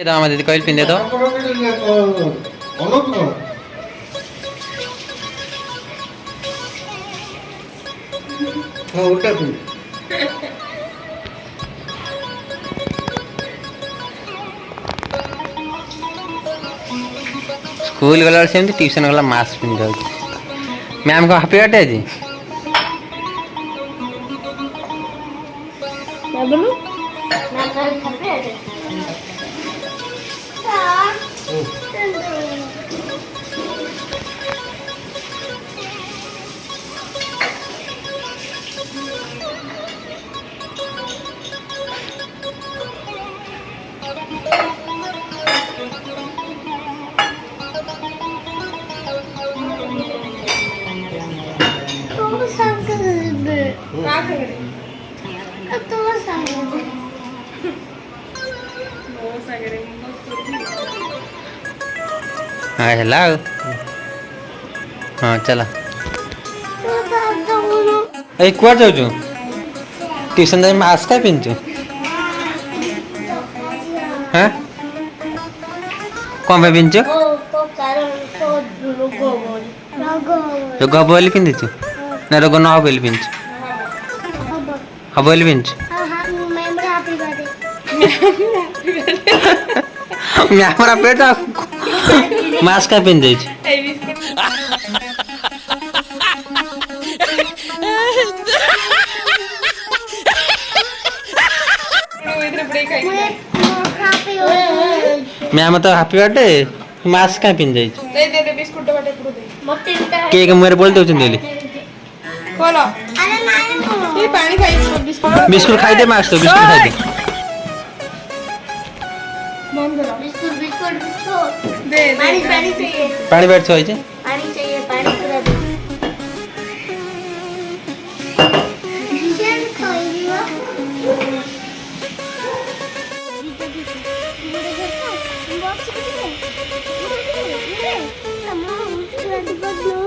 दामा दीदी कहल पिंदे तो स्कूल गला सेमती ट्यूशन गला मास्क पिंध जाउछ मैम को हैप्पी बर्थडे जी बोलू नाना हैप्पी बर्थडे हाँ हेला हाँ चला ए कुआ जाउछु ट्यूशन जाई मास्क का पिनछु हां कोन पे पिनछु रोग बोली पिनछु ना रोग न बोली पिनछु बोली पिनछु मैं हमारा बेटा मास्क का पिन दे मैं तो हैप्पी बर्थडे मास्क का पिन दे दे दे बिस्कुट बाटे पुरो दे केक मेरे बोल दो चंदेली खोलो ये पानी खाई बिस्कुट खाई दे मास्क तो बिस्कुट खाई दे बंद करो बिस्कुट बिस्कुट बिस्कुट दे पानी पानी चाहिए पानी बैठ छो आइजे पानी चाहिए पानी पूरा दे किचन खाइएगा बॉक्स कितने अम्मा मुझे बदलो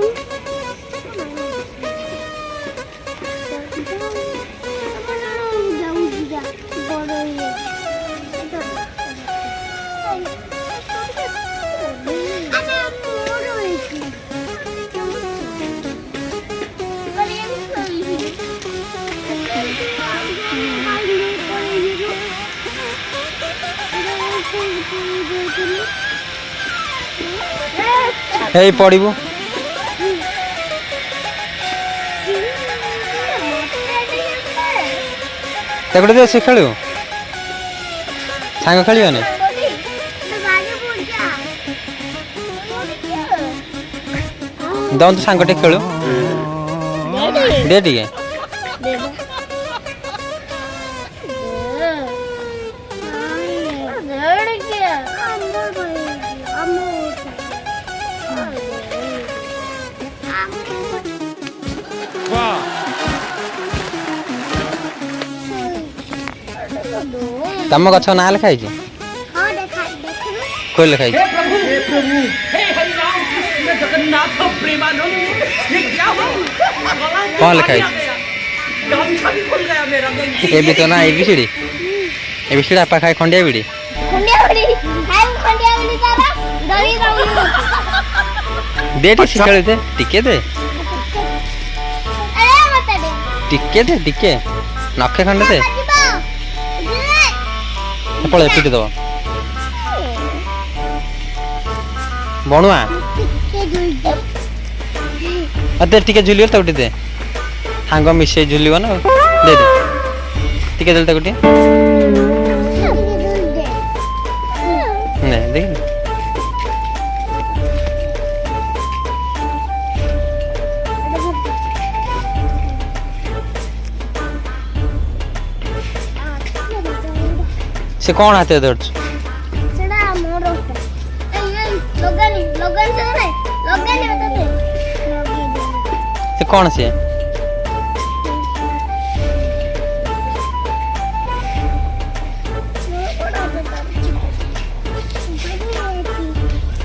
ए पड़िबो तेगुडे दे से खेलियो सांग खेलियो ने दौन तो सांग टे खेलो दे दिए तम गछ ना लिखाई छी कोई लिखाई कौन लिखाई ए भी तो ना एबीसीडी एबीसीडी आपा खाई खंडिया बिडी दे शिखर दे टिके दे टिके नखे खंडे दे पड़े पिटी दब बणुआ दे टिके झुलियो तो दे सांग मिसे झुलियो ना दे दे टिके दे तो गोटे ने देख से कौन हाथे धरछ सेडा मोर ए लोगनी लोगन से नहीं लोगनी होता थे से कौन से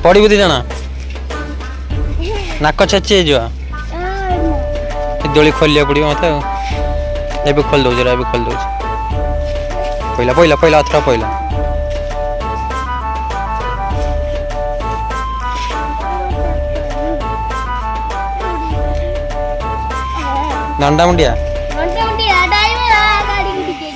पड़ी बुद्धि जाना नाक छेचे जो दोली खोलिया पड़ो मतलब ଏବେ खोल दो जरा, ଏବେ खोल दो। पहिला पहिला पहिला अथरा पहिला ଦଣ୍ଡା ମୁଣ୍ଡିଆ ଘଣ୍ଟେ ଘଣ୍ଟେ ଟାଇମ୍ ଗାଡ଼ି ଟିକେ